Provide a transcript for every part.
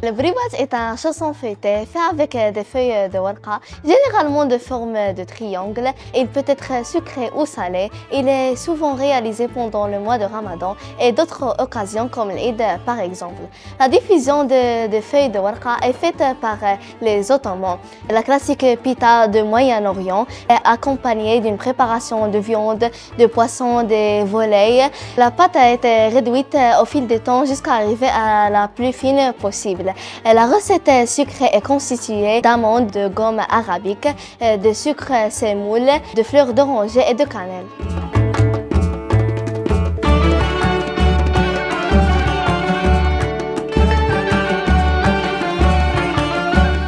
Le bribat est un chausson feuilleté fait avec des feuilles de warqa, généralement de forme de triangle. Il peut être sucré ou salé. Il est souvent réalisé pendant le mois de Ramadan et d'autres occasions comme l'Eid par exemple. La diffusion des feuilles de warqa est faite par les Ottomans. La classique pita de Moyen-Orient est accompagnée d'une préparation de viande, de poisson, de volailles. La pâte a été réduite au fil du temps jusqu'à arriver à la plus fine possible. La recette sucrée est constituée d'amandes, de gomme arabique, de sucre sémoule, de fleurs d'oranger et de cannelle.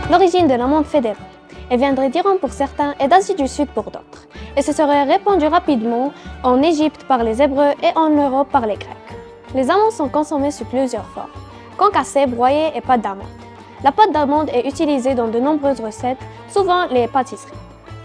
L'origine de l'amande fédérale. Elle viendrait d'Iran pour certains et d'Asie du Sud pour d'autres. Et se serait répandue rapidement en Égypte par les Hébreux et en Europe par les Grecs. Les amandes sont consommées sous plusieurs formes. Concassées, broyées et pâte d'amande. La pâte d'amande est utilisée dans de nombreuses recettes, souvent les pâtisseries.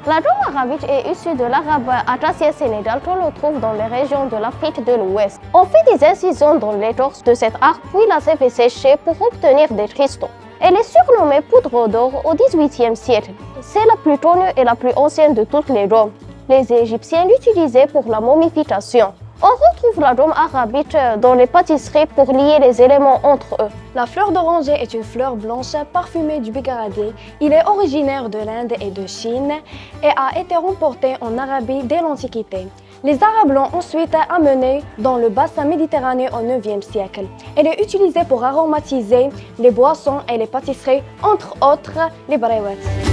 La dôme arabique est issue de l'arabe atracia sénégal qu'on retrouve dans les régions de l'Afrique de l'Ouest. On fait des incisions dans l'écorce de cet arbre puis la fait sécher pour obtenir des cristaux. Elle est surnommée poudre d'or au XVIIIe siècle. C'est la plus connue et la plus ancienne de toutes les dômes. Les Égyptiens l'utilisaient pour la momification. On retrouve la dôme arabique dans les pâtisseries pour lier les éléments entre eux. La fleur d'oranger est une fleur blanche parfumée du Bigaradi. Il est originaire de l'Inde et de Chine et a été remporté en Arabie dès l'Antiquité. Les Arabes l'ont ensuite amené dans le bassin méditerranéen au IXe siècle. Elle est utilisée pour aromatiser les boissons et les pâtisseries, entre autres les brewats.